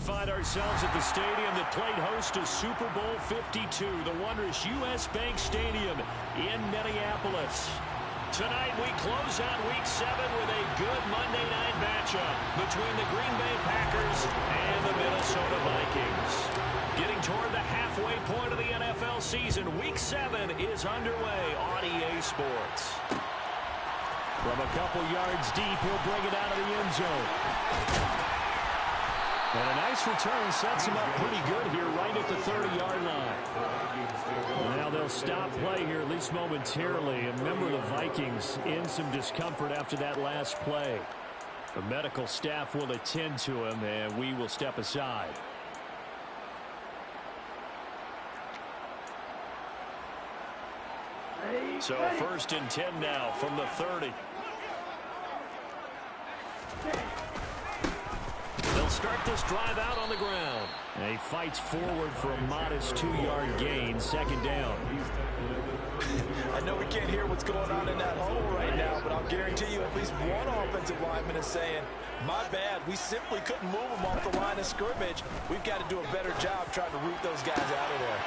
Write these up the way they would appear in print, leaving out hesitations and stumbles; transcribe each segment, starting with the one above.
find ourselves at the stadium that played host to Super Bowl 52, the wondrous U.S. Bank Stadium in Minneapolis. Tonight we close out Week 7 with a good Monday night matchup between the Green Bay Packers and the Minnesota Vikings. Getting toward the halfway point of the NFL season, Week 7 is underway on EA Sports. From a couple yards deep, he'll bring it out of the end zone. And a nice return sets him up pretty good here right at the 30-yard line. Now they'll stop play here, at least momentarily. And remember, the Vikings in some discomfort after that last play. The medical staff will attend to him, and we will step aside. So 1st and 10 now from the 30. They'll start this drive out on the ground. And he fights forward for a modest 2-yard gain, 2nd down. I know we can't hear what's going on in that hole right now, but I'll guarantee you at least one offensive lineman is saying, my bad, we simply couldn't move them off the line of scrimmage. We've got to do a better job trying to root those guys out of there.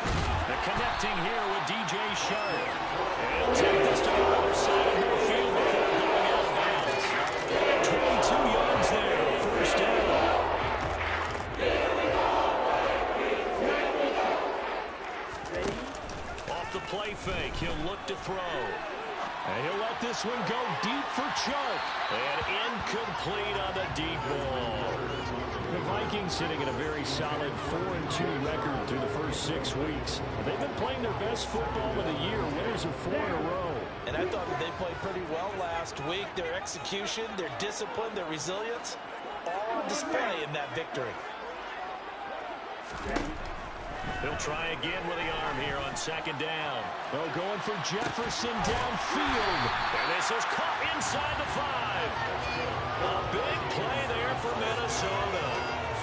They're connecting here with DJ Sharp. And take this to the other side of the field before going out of bounds. 22 yards there, 1st down. Off the play fake, he'll look to throw. And he'll let this one go deep for Chark. And incomplete on the deep ball. The Vikings sitting at a very solid 4-2 record through the first 6 weeks. They've been playing their best football of the year, winners of 4 in a row. And I thought that they played pretty well last week. Their execution, their discipline, their resilience, all on display in that victory. He'll try again with the arm here on 2nd down. Oh, going for Jefferson downfield. And this is caught inside the 5. A big play there for Minnesota.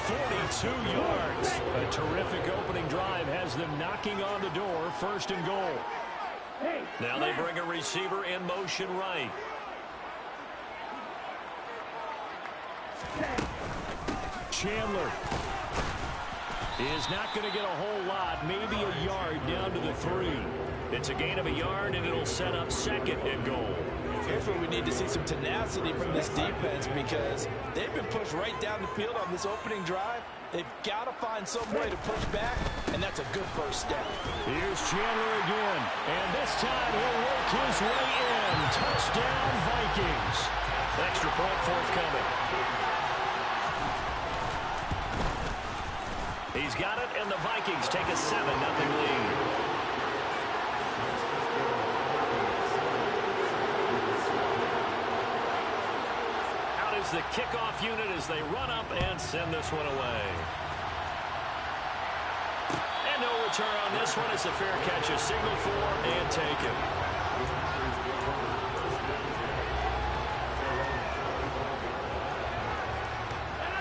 42 yards. A terrific opening drive has them knocking on the door, 1st and goal. Now they bring a receiver in motion right. Chandler is not going to get a whole lot, maybe a yard down to the 3. It's a gain of a yard, and it'll set up 2nd and goal. Here's where we need to see some tenacity from this defense because they've been pushed right down the field on this opening drive. They've got to find some way to push back, and that's a good first step. Here's Chandler again, and this time he'll work his way in. Touchdown, Vikings. Extra point forthcoming. He's got it, and the Vikings take a 7-0 lead. Out is the kickoff unit as they run up and send this one away. And no return on this one. It's a fair catch, a signal for, and taken.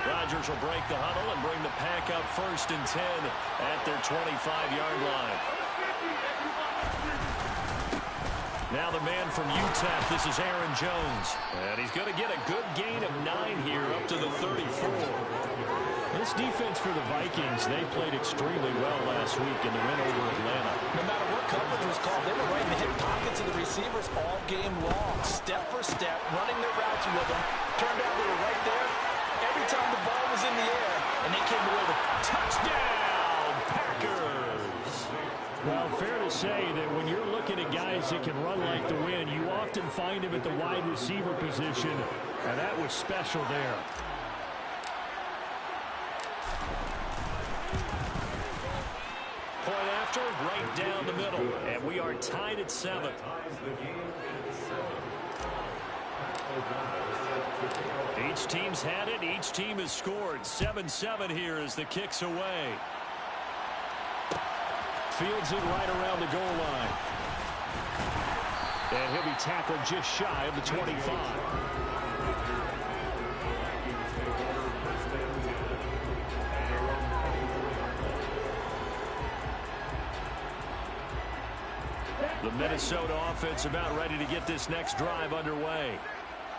Rodgers will break the huddle and bring the pack up 1st and 10 at their 25-yard line. Now the man from UTEP, this is Aaron Jones. And he's going to get a good gain of 9 here up to the 34. This defense for the Vikings, they played extremely well last week in the win over Atlanta. No matter what coverage was called, they were right in the hip pockets of the receivers all game long, step for step, running their routes with them. Turned out they were right there every time the ball was in the air, and they came away with touchdown, Packers. Well, fair to say that when you're looking at guys that can run like the wind, you often find him at the wide receiver position, and that was special there. Point after, right down the middle, and we are tied at 7. Each team's had it. Each team has scored. 7-7 here as the kick's away. Fields it right around the goal line. And he'll be tackled just shy of the 25. The Minnesota offense about ready to get this next drive underway.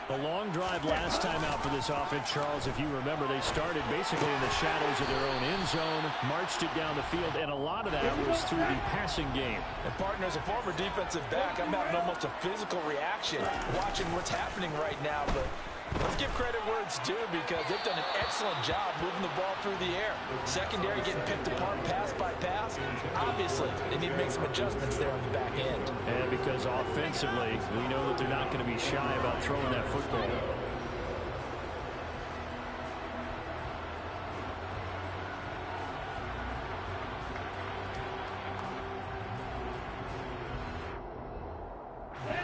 A long drive last time out for this offense, Charles. If you remember, they started basically in the shadows of their own end zone, marched it down the field, and a lot of that was through the passing game. And partner, as a former defensive back, I'm having almost a physical reaction watching what's happening right now. But let's give credit where it's due, because they've done an excellent job moving the ball through the air. Secondary getting picked apart pass by pass. Obviously, they need to make some adjustments there on the back end. And because offensively, we know that they're not going to be shy about throwing that football.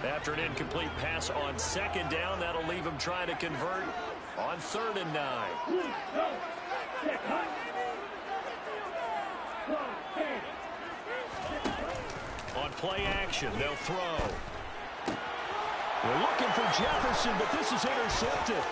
After an incomplete pass on second down, that'll leave him trying to convert on 3rd and 9. On play action, they'll throw. We're looking for Jefferson, but this is intercepted.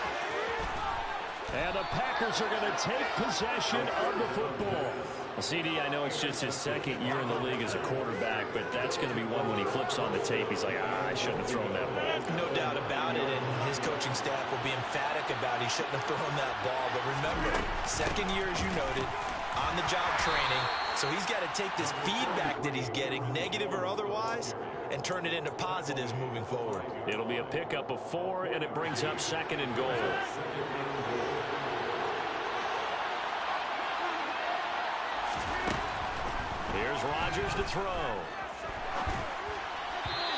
And the Packers are going to take possession of the football. Well, CD, I know it's just his 2nd year in the league as a quarterback, but that's going to be one when he flips on the tape. He's like, I shouldn't have thrown that ball. No doubt about it, and his coaching staff will be emphatic about he shouldn't have thrown that ball. But remember, 2nd year, as you noted, on-the-job training. So he's got to take this feedback that he's getting, negative or otherwise, and turn it into positives moving forward. It'll be a pickup of 4, and it brings up 2nd and goal. Here's Rodgers to throw.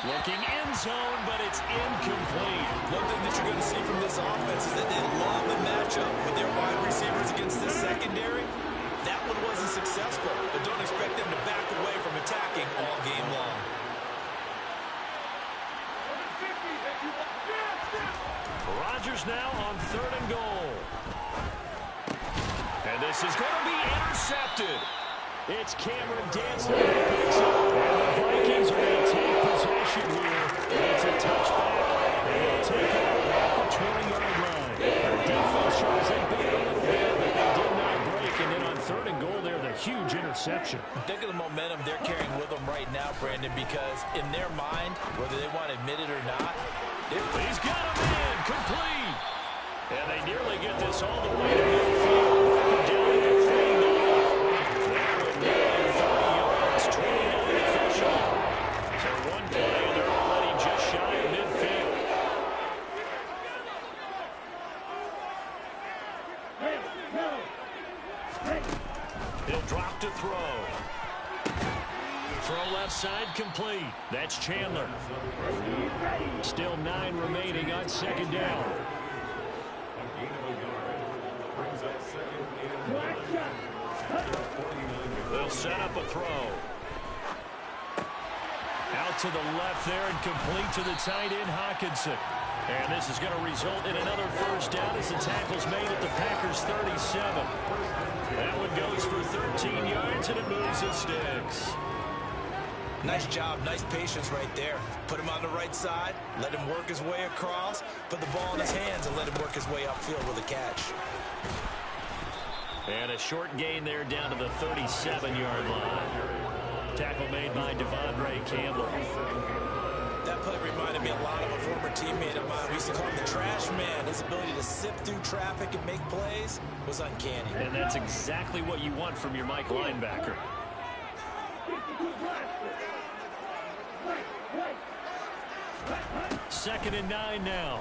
Looking end zone, but it's incomplete. One thing that you're going to see from this offense is that they love the matchup with their wide receivers against the secondary. That one wasn't successful, but don't expect them to back away from attacking all game long. Rodgers now on 3rd and goal. And this is going to be intercepted. It's Cameron Dantzler that picks up. And the Vikings are going to take possession here. It's a touchback. And they'll take it at the 20-yard line. The defense tries to beat a little bit, but they did not break. And then on 3rd and goal there, the huge interception. Think of the momentum they're carrying with them right now, Brandon, because in their mind, whether they want to admit it or not, he's got him in, complete. And they nearly get this all the way to midfield. Down at the 39. They're at 30 yards, 29 official. So one play, and they're already just shy of midfield. He'll drop to throw. Throw left side complete. That's Chandler. Still 9 remaining on 2nd down. They'll set up a throw. Out to the left there and complete to the tight end, Hockenson. And this is going to result in another 1st down as the tackle's made at the Packers' 37. That one goes for 13 yards, and it moves the sticks. Nice job, nice patience right there. Put him on the right side, let him work his way across, put the ball in his hands, and let him work his way upfield with a catch. And a short gain there down to the 37-yard line. Tackle made by Devondre Campbell. That play reminded me a lot of a former teammate of mine. We used to call him the trash man. His ability to sift through traffic and make plays was uncanny. And that's exactly what you want from your Mike linebacker. Second and 9 now.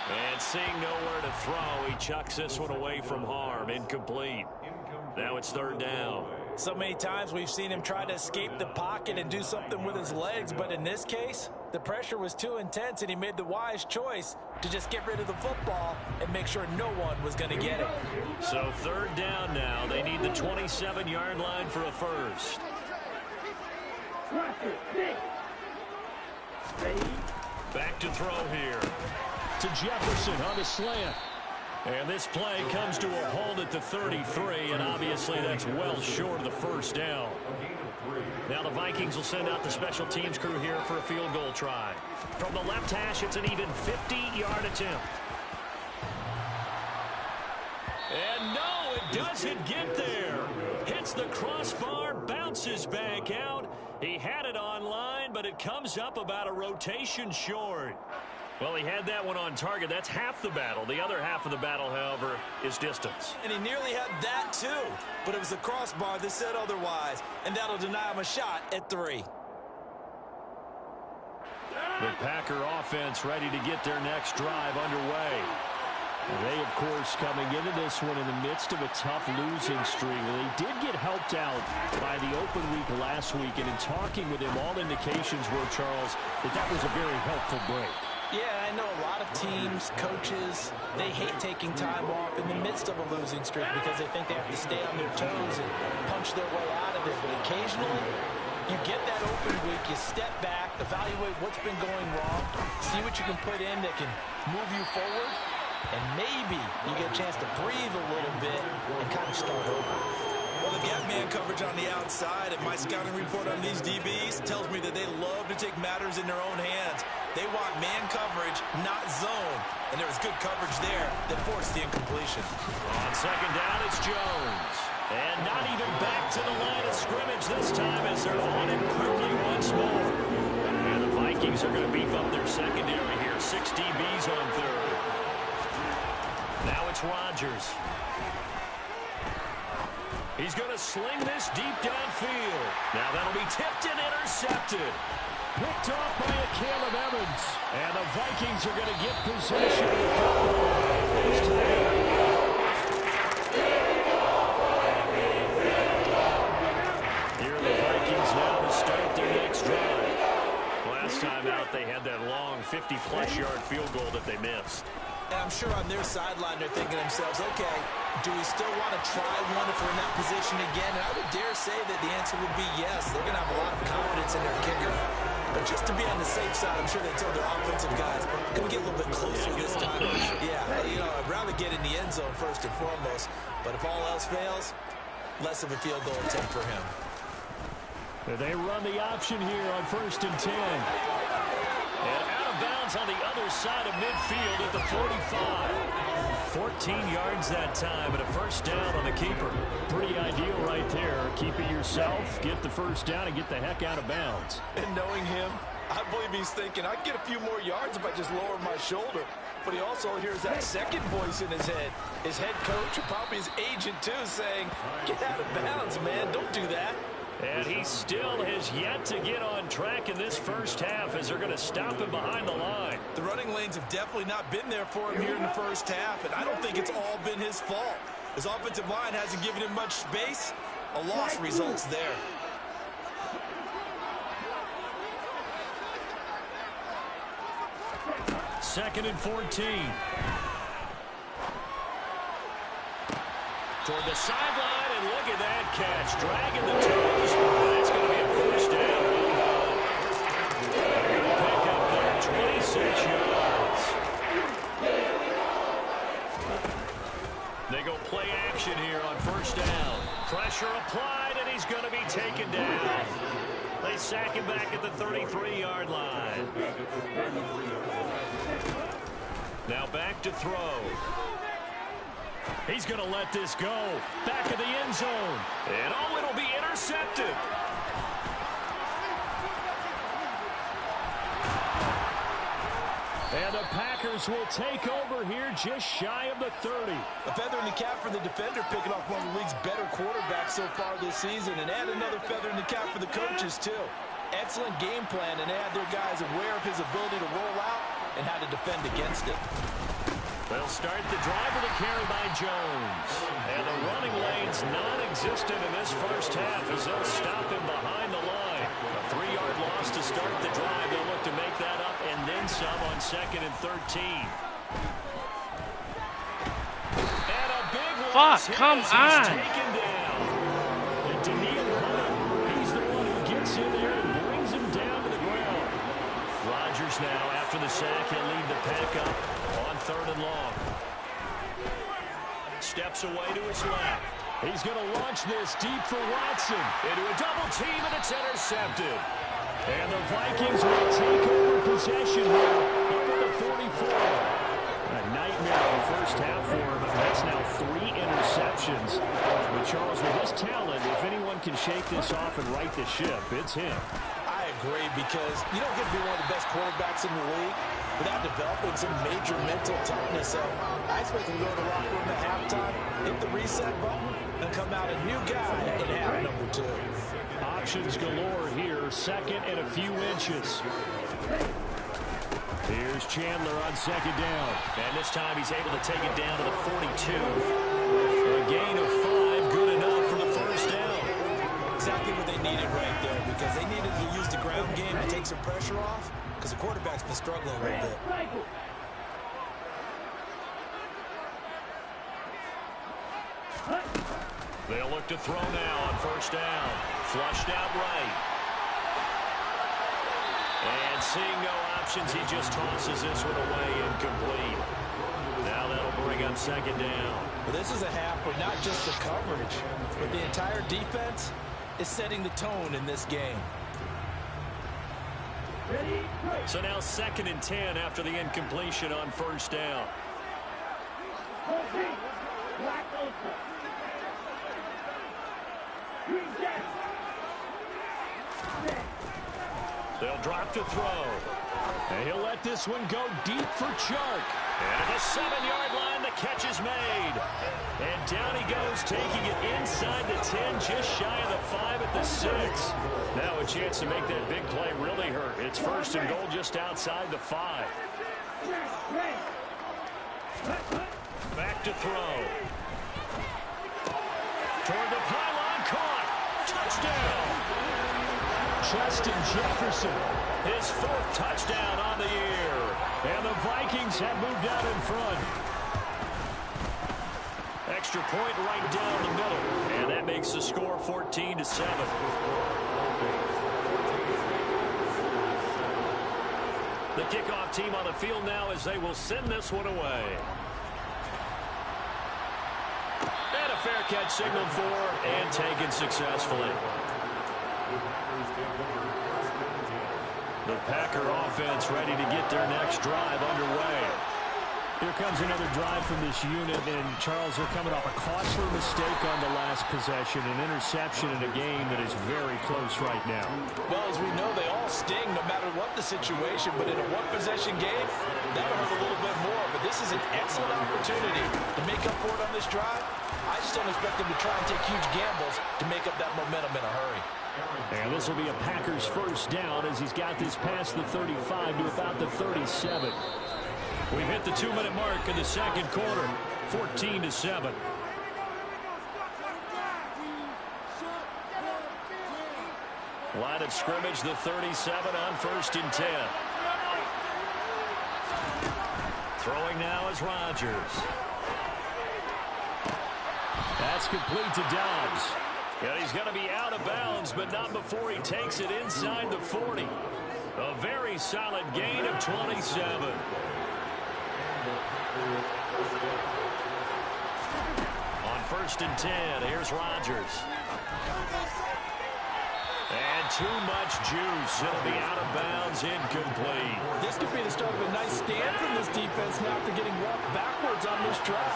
And seeing nowhere to throw, he chucks this one away from harm. Incomplete. Now it's 3rd down. So many times we've seen him try to escape the pocket and do something with his legs, but in this case, the pressure was too intense and he made the wise choice to just get rid of the football and make sure no one was going to get it. So 3rd down now. They need the 27-yard line for a first. Back to throw here. To Jefferson on the slant. And this play comes to a halt at the 33, and obviously that's well short of the 1st down. Now the Vikings will send out the special teams crew here for a field goal try. From the left hash, it's an even 50-yard attempt. And no, it doesn't get there. Hits hits the crossbar, bounces back out. He had it online, but it comes up about a rotation short. Well, he had that one on target. That's half the battle. The other half of the battle, however, is distance. And he nearly had that, too. But it was the crossbar that said otherwise. And that'll deny him a shot at 3. The Packer offense ready to get their next drive underway. They, of course, coming into this one in the midst of a tough losing streak. They did get helped out by the open week last week. And in talking with him, all indications were, Charles, that was a very helpful break. Yeah, I know a lot of teams, coaches, they hate taking time off in the midst of a losing streak because they think they have to stay on their toes and punch their way out of it. But occasionally, you get that open week, you step back, evaluate what's been going wrong, see what you can put in that can move you forward, and maybe you get a chance to breathe a little bit and kind of start over. Well, they've got man coverage on the outside, and my scouting report on these DBs tells me that they love to take matters in their own hands. They want man coverage, not zone. And there was good coverage there that forced the incompletion. On second down, it's Jones. And not even back to the line of scrimmage this time as they're on it quickly once more. And the Vikings are going to beef up their secondary here. 6 DBs on third. Now it's Rodgers. He's going to sling this deep downfield. Now that'll be tipped and intercepted. Picked off by a Caleb Evans. And the Vikings are going to get possession of the football. Here are the Vikings now to start their next drive. Last time out, they had that long 50-plus yard field goal that they missed. And I'm sure on their sideline they're thinking to themselves, okay, do we still want to try one if we're in that position again? And I would dare say that the answer would be yes. They're going to have a lot of confidence in their kicker. But just to be on the safe side, I'm sure they told their offensive guys, can we get a little bit closer this time? Yeah, you know, I'd rather get in the end zone first and foremost. But if all else fails, less of a field goal attempt for him. They run the option here on 1st and 10. And out of bounds on the other side of midfield at the 45. 14 yards that time, and a first down on the keeper. Pretty ideal right there. Keep it yourself, get the first down, and get the heck out of bounds. And knowing him, I believe he's thinking, I'd get a few more yards if I just lower my shoulder. But he also hears that second voice in his head. His head coach, or probably his agent too, saying, get out of bounds, man, don't do that. And he still has yet to get on track in this first half as they're going to stop him behind the line. The running lanes have definitely not been there for him here in the first half, and I don't think it's all been his fault. His offensive line hasn't given him much space. A loss results there. Second and 14. Toward the sideline, and look at that catch. Dragging the toes. That's going to be a first down. They're going to pick up there 26 yards. They go play action here on first down. Pressure applied, and he's going to be taken down. They sack him back at the 33-yard line. Now back to throw. He's going to let this go. Back of the end zone. And oh, it'll be intercepted. And the Packers will take over here just shy of the 30. A feather in the cap for the defender, picking off one of the league's better quarterbacks so far this season. And add another feather in the cap for the coaches, too. Excellent game plan, and they had their guys aware of his ability to roll out and how to defend against it. They'll start the drive with a carry by Jones. And the running lane's non-existent in this first half as they'll stop him behind the line. A 3-yard loss to start the drive. They'll look to make that up and then some on 2nd and 13. And a big loss. Come on. Taken down. And Daniil Hunter, he's the one who gets in there and brings him down to the ground. Rodgers now, after the sack, he'll lead the pack up on 3rd and long. Steps away to his left. He's going to launch this deep for Watson. Into a double team, and it's intercepted. And the Vikings will take over possession here up at the 44. A night nightmare of the first half for him. That's now 3 interceptions. But Charles, with his talent, if anyone can shake this off and right the ship, it's him. I agree, because you don't get to be one of the best quarterbacks in the league without developing some major mental toughness. So I expect him to go to the locker room at halftime, hit the reset button, and come out a new guy in half number 2. Options galore here, 2nd and a few inches. Here's Chandler on 2nd down. And this time he's able to take it down to the 42. A gain of 5, good enough for the first down. Exactly what they needed right there, because they needed to use the ground game to take some pressure off, because the quarterback's been struggling a little bit. They'll look to throw now on 1st down. Flushed out right. And seeing no options, he just tosses this one away incomplete. Now that'll bring on 2nd down. Well, this is a half where not just the coverage, but the entire defense is setting the tone in this game. So now 2nd and 10 after the incompletion on 1st down. They'll drop to throw. And he'll let this one go deep for Chark. And at the 7-yard line, the catch is made. And down he goes, taking it inside the 10, just shy of the 5 at the 6. Now a chance to make that big play really hurt. It's 1st and goal just outside the 5. Back to throw. Toward the pylon, caught. Touchdown. Justin Jefferson, his 4th touchdown on the year. And the Vikings have moved out in front. Extra point right down the middle. And that makes the score 14-7. The kickoff team on the field now as they will send this one away. And a fair catch signaled for and taken successfully. The Packer offense ready to get their next drive underway. Here comes another drive from this unit, and Charles, they're coming off a costly mistake on the last possession, an interception in a game that is very close right now. Well, as we know, they all sting no matter what the situation, but in a one-possession game, that'll hurt a little bit more. But this is an excellent opportunity to make up for it on this drive. I just don't expect them to try and take huge gambles to make up that momentum in a hurry. And this will be a Packers 1st down as he's got this past the 35 to about the 37. We've hit the 2-minute mark in the 2nd quarter, 14-7. Line of scrimmage, the 37 on 1st and 10. Throwing now is Rodgers. That's complete to Dobbs. And he's going to be out of bounds, but not before he takes it inside the 40. A very solid gain of 27. On 1st and 10, here's Rodgers. And too much juice. It'll be out of bounds, incomplete. This could be the start of a nice stand from this defense now after getting walked backwards on this drive.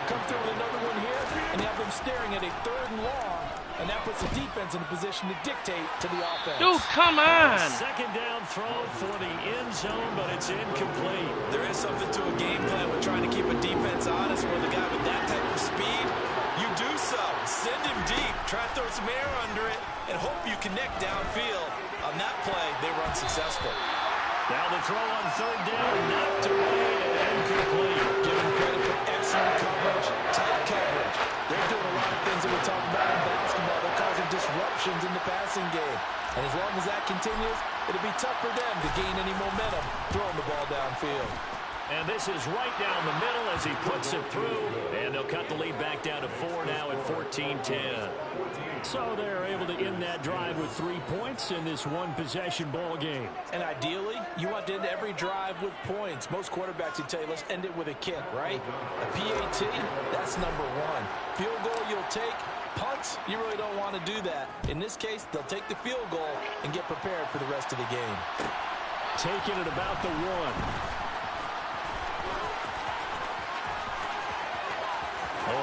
Come through with another one here, and have them staring at a 3rd and long. And that puts the defense in a position to dictate to the offense. Dude, come on. 2nd down throw for the end zone, but it's incomplete. There is something to a game plan with trying to keep a defense honest with a guy with that type of speed. You do so. Send him deep. Try to throw some air under it and hope you connect downfield. On that play, they run successful. Now the throw on 3rd down, knocked away and incomplete. Give him credit for excellent coverage, tight coverage. They're doing a lot of things that we talk about in basketball. They're causing disruptions in the passing game. And as long as that continues, it'll be tough for them to gain any momentum throwing the ball downfield. And this is right down the middle as he puts it through. And they'll cut the lead back down to 4 now at 14-10. So they're able to end that drive with 3 points in this one-possession ball game. And ideally, you want to end every drive with points. Most quarterbacks would tell you, let's end it with a kick, right? A PAT, that's number 1. Field goal you'll take. Punts, you really don't want to do that. In this case, they'll take the field goal and get prepared for the rest of the game. Taking it about the 1.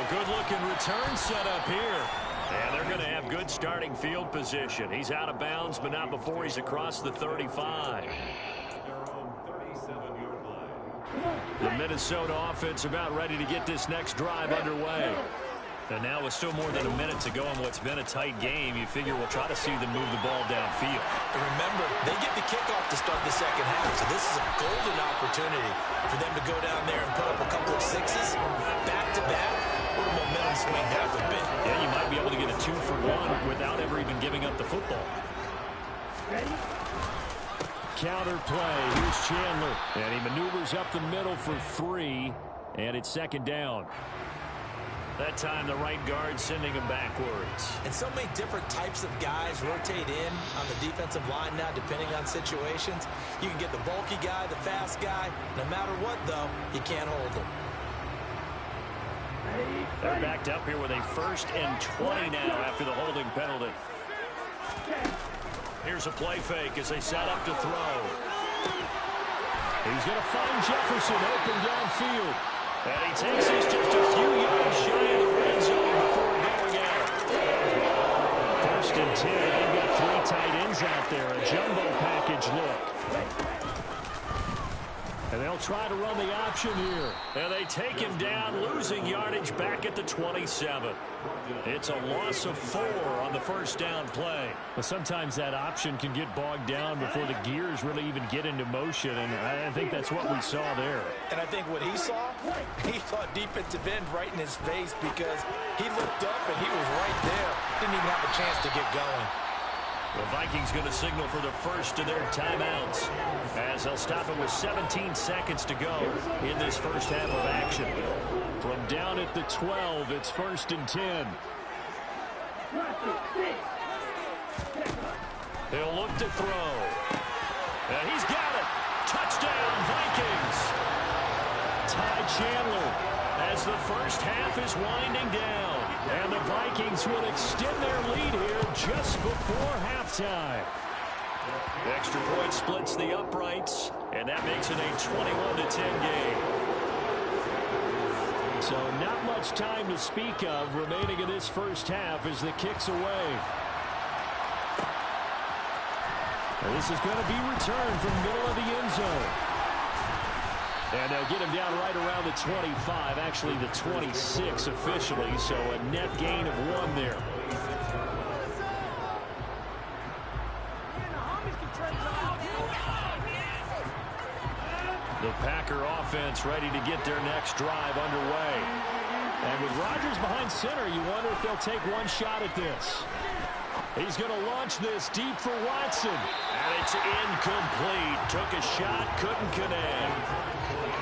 good-looking return set up here. And they're going to have good starting field position. He's out of bounds, but not before he's across the 35. The Minnesota offense about ready to get this next drive underway. And now with still more than a minute to go in what's been a tight game, you figure we'll try to see them move the ball downfield. And remember, they get the kickoff to start the second half, so this is a golden opportunity for them to go down there and put up a couple of sixes, back-to-back. What a momentum swing that would be. Yeah, you might be able to get a 2-for-1 without ever even giving up the football. Counter play. Here's Chandler. And he maneuvers up the middle for 3. And it's second down. That time the right guard sending him backwards. And so many different types of guys rotate in on the defensive line now depending on situations. You can get the bulky guy, the fast guy. No matter what, though, you can't hold them. They're backed up here with a 1st and 20 now after the holding penalty. Here's a play fake as they set up to throw. He's going to find Jefferson open downfield. And he takes this just a few yards shy of the red zone before going out. 1st and 10. They've got 3 tight ends out there. A jumbo package look. And they'll try to run the option here. And they take him down, losing yardage back at the 27. It's a loss of 4 on the 1st down play. But sometimes that option can get bogged down before the gears really even get into motion, and I think that's what we saw there. And I think what he saw defensive end right in his face because he looked up and he was right there. Didn't even have a chance to get going. The Vikings going to signal for the first of their timeouts as they'll stop it with 17 seconds to go in this first half of action. From down at the 12, it's 1st and 10. He'll look to throw. And he's got it. Touchdown, Vikings. Ty Chandler as the first half is winding down. And the Vikings will extend their lead here just before halftime. The extra point splits the uprights, and that makes it a 21-10 game. So not much time to speak of remaining in this first half as the kick's away. And this is going to be returned from middle of the end zone. And they'll get him down right around the 25, actually the 26 officially, so a net gain of 1 there. The Packer offense ready to get their next drive underway. And with Rodgers behind center, you wonder if they'll take one shot at this. He's going to launch this deep for Watson. And it's incomplete. Took a shot, couldn't connect.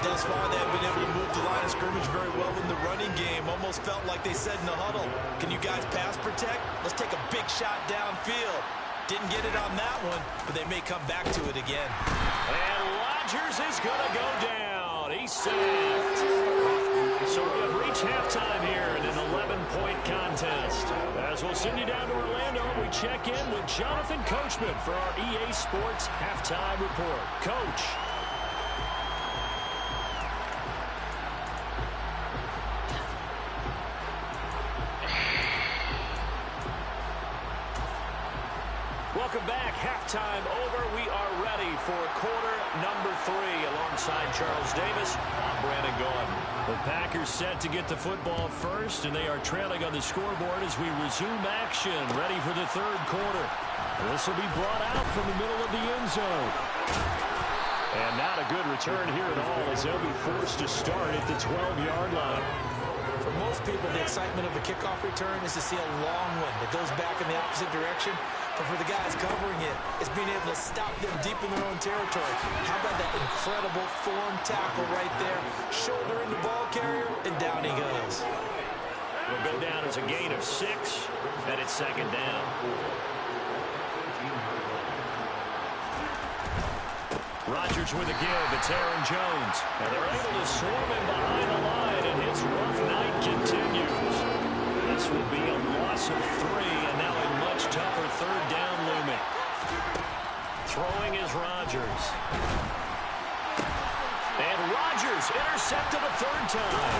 Thus far, they have been able to move the line of scrimmage very well in the running game. Almost felt like they said in the huddle, can you guys pass protect? Let's take a big shot downfield. Didn't get it on that one, but they may come back to it again. And Rodgers is going to go down. He's sacked. So we have reached halftime here in an 11-point contest. As we'll send you down to Orlando, we check in with Jonathan Coachman for our EA Sports Halftime Report. Coach. Welcome back. Halftime over. We are ready for quarter number 3 alongside Charles Davis. I'm Brandon Gaudin. The Packers set to get the football first, and they are trailing on the scoreboard as we resume action, ready for the 3rd quarter. This will be brought out from the middle of the end zone. And not a good return here at all as they'll be forced to start at the 12-yard line. For most people, the excitement of a kickoff return is to see a long one that goes back in the opposite direction. But for the guys covering it, it's being able to stop them deep in their own territory. How about that incredible form tackle right there? Shoulder in the ball carrier, and down he goes. It'll go down as a gain of 6, and it's second down. Rodgers with a give. It's Aaron Jones. And they're able to swarm him behind the line, and his rough night continues. This will be a loss of 3, and now a much tougher 3rd down looming. Throwing is Rodgers. And Rodgers intercepted a third time.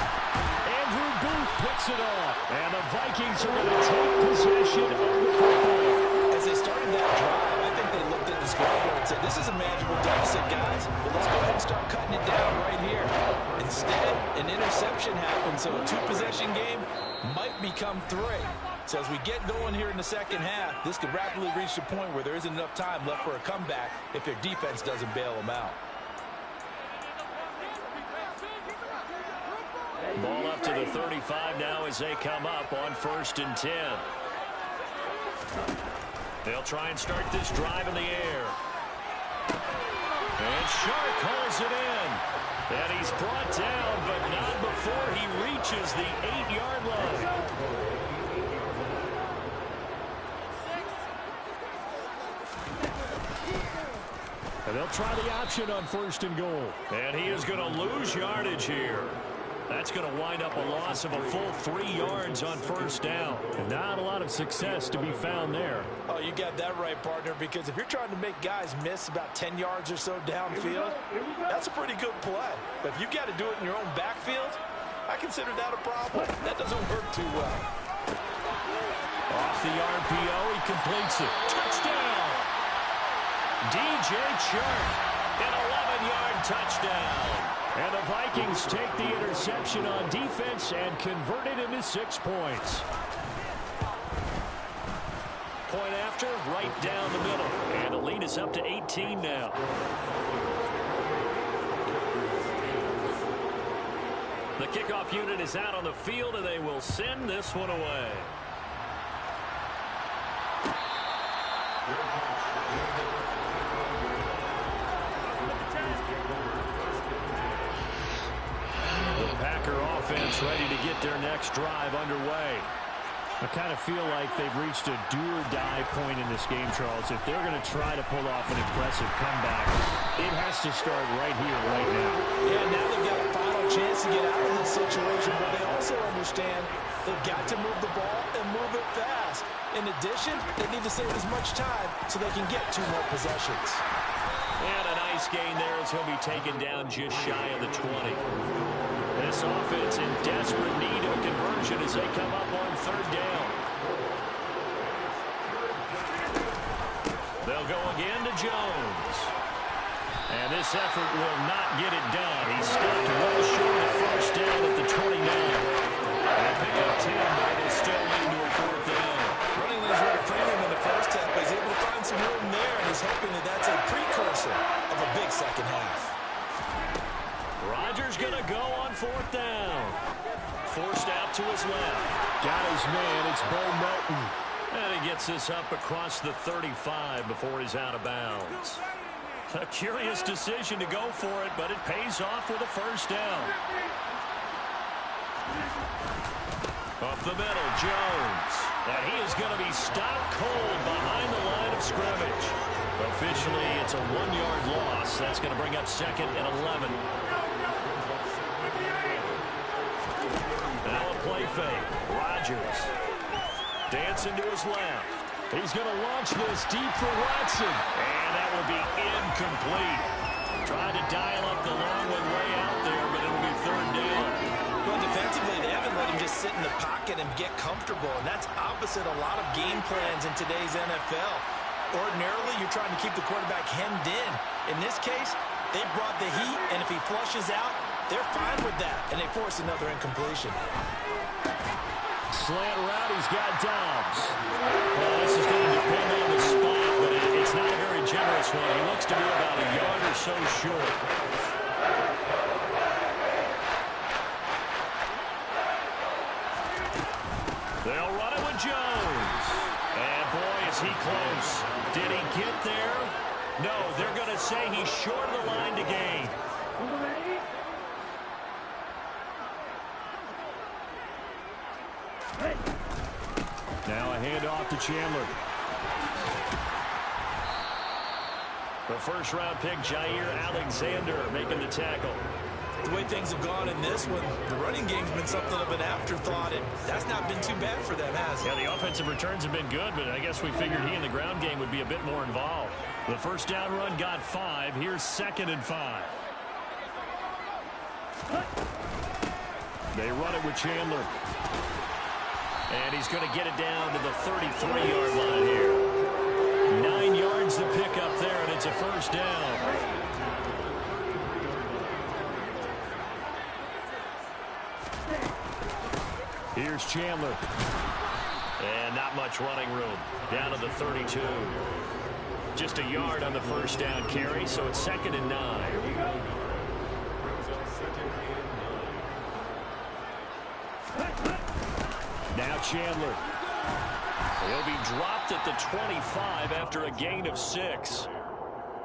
Andrew Booth picks it off. And the Vikings are going to take possession of the football. As they started that drive, I think they looked at the scoreboard and said, this is a manageable deficit, guys, but let's go ahead and start cutting it down right here. Instead, an interception happened, so a two-possession game might become three. So as we get going here in the second half, this could rapidly reach the point where there isn't enough time left for a comeback if their defense doesn't bail them out. Ball up to the 35 now as they come up on 1st and 10. They'll try and start this drive in the air. And Shark hauls it in. And he's brought down, but not before he reaches the 8-yard line. And they'll try the option on 1st and goal. And he is going to lose yardage here. That's going to wind up a loss of a full 3 yards on 1st down. And not a lot of success to be found there. Oh, you got that right, partner, because if you're trying to make guys miss about 10 yards or so downfield, that's a pretty good play. But if you've got to do it in your own backfield, I consider that a problem. That doesn't work too well. Off the RPO, he completes it. Touchdown! DJ Chark, an 11-yard touchdown. And the Vikings take the interception on defense and convert it into 6 points. Point after, right down the middle. And the lead is up to 18 now. The kickoff unit is out on the field, and they will send this one away. Offense ready to get their next drive underway. I kind of feel like they've reached a do-or-die point in this game, Charles. If they're going to try to pull off an impressive comeback, it has to start right here, right now. Yeah, now they've got a final chance to get out of this situation, but they also understand they've got to move the ball and move it fast. In addition, they need to save as much time so they can get 2 more possessions. And a nice gain there as he'll be taken down just shy of the 20. This offense in desperate need of conversion as they come up on 3rd down. They'll go again to Jones. And this effort will not get it done. He's stopped well short of 1st down at the 29. They'll pick up 10, but they'll still lead to a 4th down. Running these right freedom in the first half, but he's able to find some room there, and he's hoping that that's a precursor of a big second half. Rodgers going to go on 4th down. Forced out to his left. Got his man. It's Bo Melton. And he gets this up across the 35 before he's out of bounds. A curious decision to go for it, but it pays off with a 1st down. Up the middle, Jones. And he is going to be stopped cold behind the line of scrimmage. Officially, it's a 1-yard loss. That's going to bring up 2nd and 11. Now a play fake. Rodgers dancing to his left. He's going to launch this deep for Watson. And that will be incomplete. Tried to dial up the long one way out there, but it'll be 3rd down. Well, defensively, they haven't let him just sit in the pocket and get comfortable, and that's opposite a lot of game plans in today's NFL. Ordinarily, you're trying to keep the quarterback hemmed in. In this case, they brought the heat, and if he flushes out, they're fine with that, and they force another incompletion. Slant route, he's got Dobbs. Well, this is going to depend on the spot, but it's not a very generous one. He looks to be about a yard or so short. They'll run it with Jones. And boy, is he close. Did he get there? No, they're going to say he's short of the line to gain. Now a handoff to Chandler. The 1st-round pick, Jair Alexander, making the tackle. The way things have gone in this one, the running game's been something of an afterthought, and that's not been too bad for them, has it? Yeah, the offensive returns have been good, but I guess we figured he in the ground game would be a bit more involved. The 1st down run got 5. Here's 2nd and 5. They run it with Chandler. And he's going to get it down to the 33-yard line here. 9 yards to pick up there, and it's a first down. Here's Chandler. And not much running room. Down to the 32. Just a yard on the first down carry, so it's 2nd and 9. Now Chandler. He'll be dropped at the 25 after a gain of 6.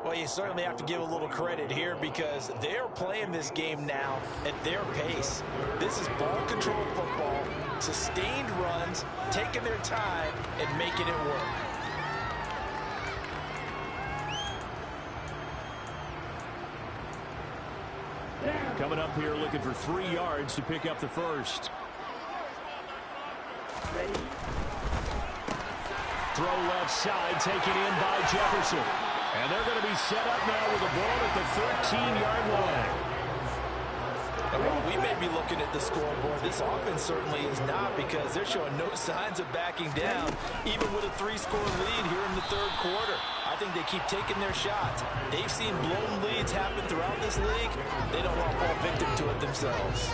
Well, you certainly have to give a little credit here because they're playing this game now at their pace. This is ball control football, sustained runs, taking their time and making it work. Coming up here looking for 3 yards to pick up the first. Throw left side, taken in by Jefferson. And they're going to be set up now with the ball at the 13-yard line. And while we may be looking at the scoreboard, this offense certainly is not because they're showing no signs of backing down, even with a 3-score lead here in the third quarter. I think they keep taking their shots. They've seen blown leads happen throughout this league. They don't want to fall victim to it themselves.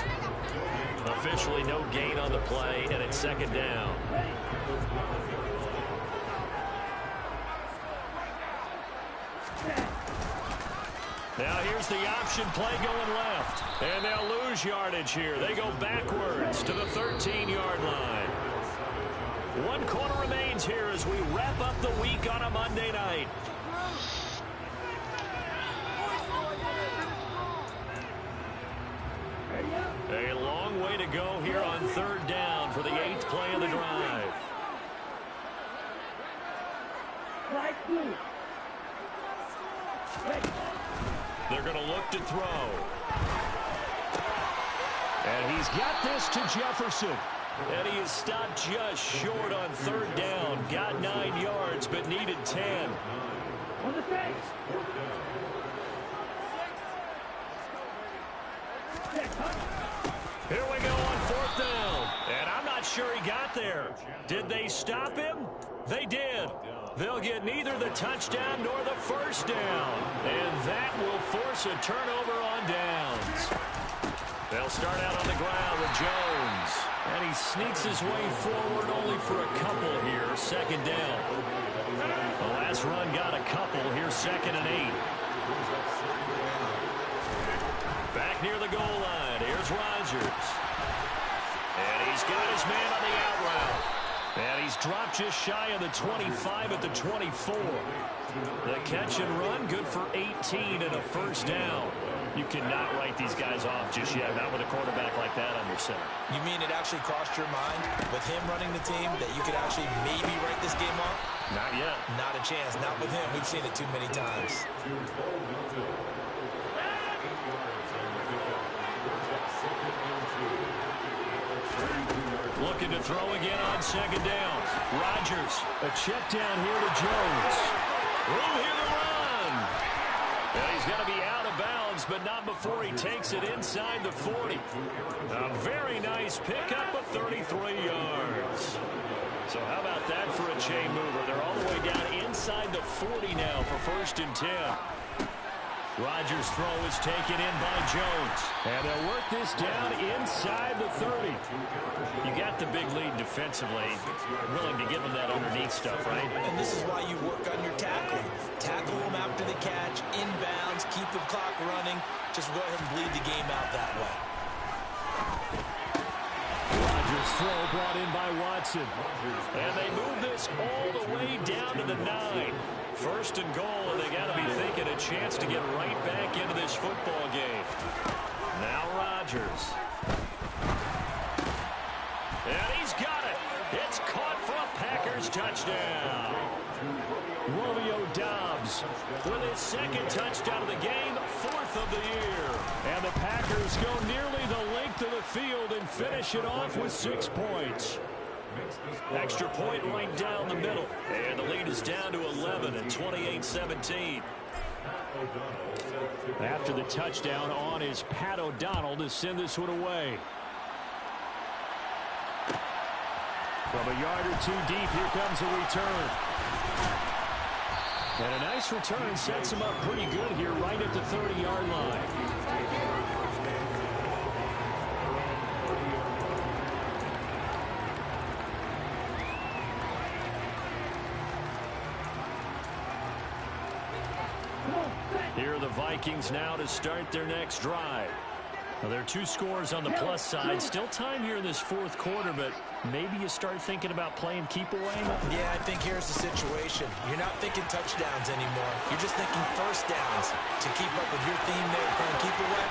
Officially no gain on the play, and it's 2nd down. Now here's the option play going left. And they'll lose yardage here. They go backwards to the 13-yard line. 1 quarter remains here as we wrap up the week on a Monday night. A long way to go here on 3rd down for the 8th play of the drive. They're going to look to throw. And he's got this to Jefferson. And he is stopped just short on 3rd down. Got 9 yards, but needed 10. On the face. Here we go on 4th down. And I'm not sure he got there. Did they stop him? They did. They'll get neither the touchdown nor the first down. And that will force a turnover on downs. They'll start out on the ground with Jones. And he sneaks his way forward only for a couple here. 2nd down. The last run got a couple. Here's 2nd and 8. Back near the goal line. Here's Rodgers. And he's got his man on the out route. And he's dropped just shy of the 25 at the 24. The catch and run, good for 18 and a first down. You cannot write these guys off just yet, not with a quarterback like that on your center. You mean it actually crossed your mind with him running the team that you could actually maybe write this game off? Not yet. Not a chance. Not with him. We've seen it too many times. Looking to throw again on 2nd down. Rodgers, a check down here to Jones. Room here to run. And he's going to be out of bounds, but not before he takes it inside the 40. A very nice pickup of 33 yards. So how about that for a chain mover? They're all the way down inside the 40 now for 1st and 10. Rodgers' throw is taken in by Jones. And they'll work this down inside the 30. You got the big lead defensively. Willing to give them that underneath stuff, right? And this is why you work on your tackling. Tackle them after the catch, inbounds, keep the clock running. Just go ahead and bleed the game out that way. Rodgers' throw brought in by Watson. And they move this all the way down to the 9. 1st and goal, and they got to be thinking a chance to get right back into this football game. Now Rodgers. And he's got it. It's caught for a Packers touchdown. Romeo Doubs with his 2nd touchdown of the game, 4th of the year. And the Packers go nearly the length of the field and finish it off with 6 points. Extra point right down the middle. And the lead is down to 11 at 28-17. After the touchdown on is Pat O'Donnell to send this one away. From a yard or two deep, here comes a return. And a nice return sets him up pretty good here right at the 30-yard line. Here are the Vikings now to start their next drive. Well, there are 2 scores on the plus side. Still time here in this fourth quarter, but maybe you start thinking about playing keep away? Yeah, I think here's the situation. You're not thinking touchdowns anymore. You're just thinking first downs. To keep up with your theme there, playing keep away,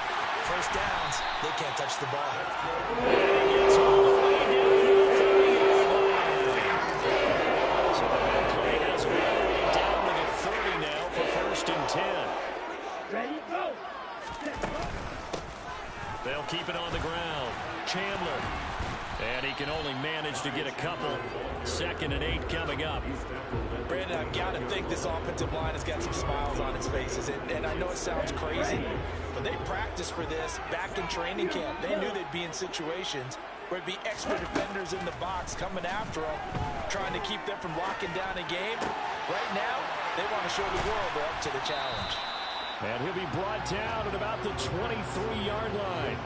first downs, they can't touch the ball. And he gets all the way down to the 30-yard line. So the big play has him all the way down to the 30 now for first and 10. Ready, go! They'll keep it on the ground. Chandler. And he can only manage to get a couple. 2nd and 8 coming up. Brandon, I've got to think this offensive line has got some smiles on its faces. And I know it sounds crazy, but they practiced for this back in training camp. They knew they'd be in situations where it'd be extra defenders in the box coming after them, trying to keep them from locking down a game. Right now, they want to show the world they're up to the challenge. And he'll be brought down at about the 23-yard line.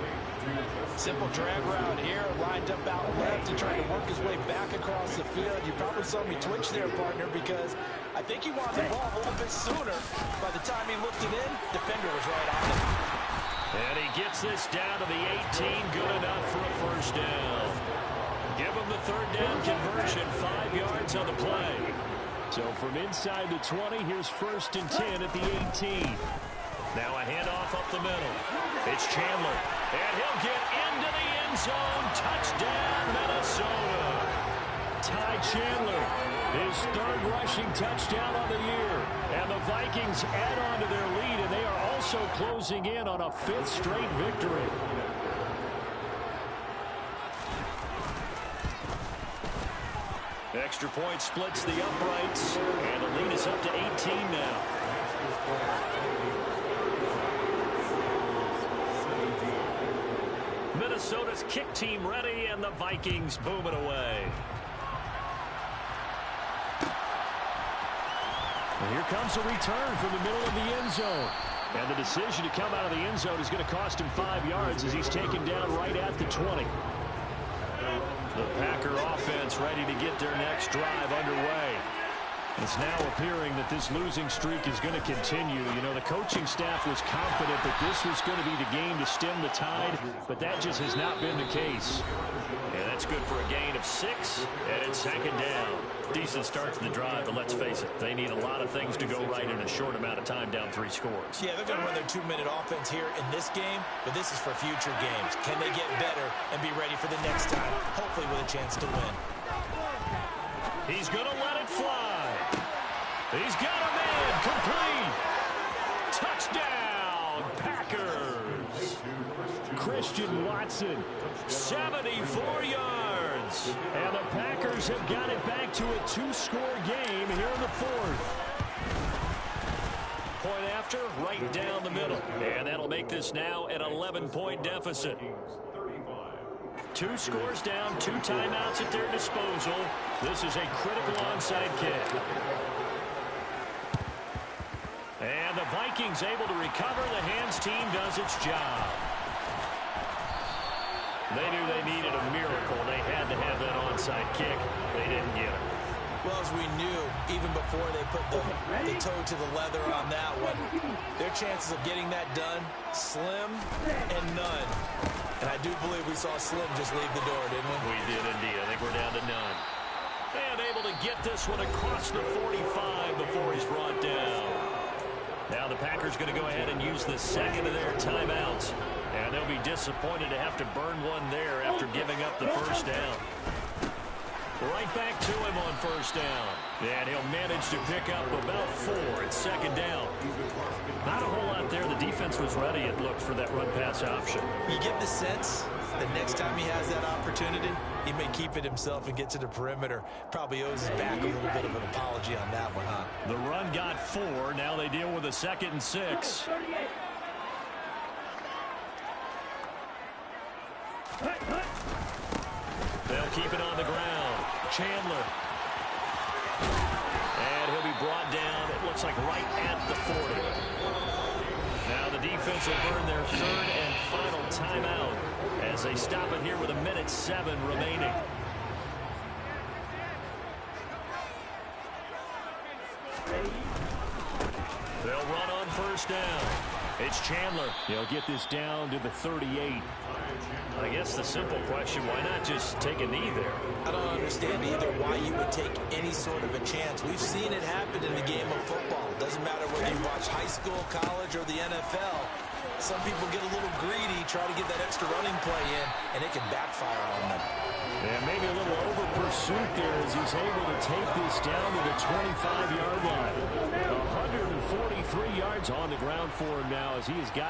Simple drag route here, lined up out left and trying to work his way back across the field. You probably saw me twitch there, partner, because I think he wanted the ball a little bit sooner. By the time he looked it in, defender was right on it. And he gets this down to the 18, good enough for a first down. Give him the 3rd down conversion, 5 yards on the play. So from inside the 20, here's first and 10 at the 18. Now a handoff up the middle. It's Chandler. And he'll get into the end zone. Touchdown, Minnesota. Ty Chandler, his 3rd rushing touchdown on the year. And the Vikings add on to their lead, and they are also closing in on a 5th straight victory. Extra point splits the uprights, and the lead is up to 18 now. Minnesota's kick team ready, and the Vikings boom it away. And here comes a return from the middle of the end zone. And the decision to come out of the end zone is going to cost him 5 yards as he's taken down right at the 20. The Packer offense ready to get their next drive underway. It's now appearing that this losing streak is going to continue. You know, the coaching staff was confident that this was going to be the game to stem the tide, but that just has not been the case. And that's good for a gain of 6, and it's 2nd down. Decent start to the drive, but let's face it, they need a lot of things to go right in a short amount of time down 3 scores. Yeah, they're going to run their 2-minute offense here in this game, but this is for future games. Can they get better and be ready for the next time, hopefully with a chance to win? He's going to let it fly. He's got a man complete. Touchdown, Packers. Christian Watson, 74 yards. And the Packers have got it back to a 2-score game here in the 4th. Point after, right down the middle. And that'll make this now an 11-point deficit. 2 scores down, 2 timeouts at their disposal. This is a critical onside kick. And the Vikings able to recover. The hands team does its job. They knew they needed a miracle. They had to have that onside kick. They didn't get it. Well, as we knew, even before they put the toe to the leather on that one, their chances of getting that done, slim and none. And I do believe we saw Slim just leave the door, didn't we? We did indeed. I think we're down to none. And able to get this one across the 45 before he's brought down. Now the Packers going to go ahead and use the 2nd of their timeouts. And they'll be disappointed to have to burn one there after giving up the first down. Right back to him on first down. And he'll manage to pick up about 4 at second down. Not a whole lot there. The defense was ready, it looked, for that run-pass option. You get the sense that next time he has that opportunity, he may keep it himself and get to the perimeter. Probably owes his back a little bit of an apology on that one, huh? The run got 4. Now they deal with a 2nd and 6. They'll keep it on the ground. Chandler. And he'll be brought down, it looks like, right at the 40. Now the defense will burn their 3rd and final timeout as they stop it here with 1:07 remaining. They'll run on first down. It's Chandler. He'll get this down to the 38. I guess the simple question, why not just take a knee there? I don't understand either why you would take any sort of a chance. We've seen it happen in the game of football. Doesn't matter whether you watch high school, college, or the NFL. Some people get a little greedy, try to get that extra running play in, and it can backfire on them. And maybe a little over pursuit there as he's able to take this down to the 25-yard line. 143 yards on the ground for him now as he has got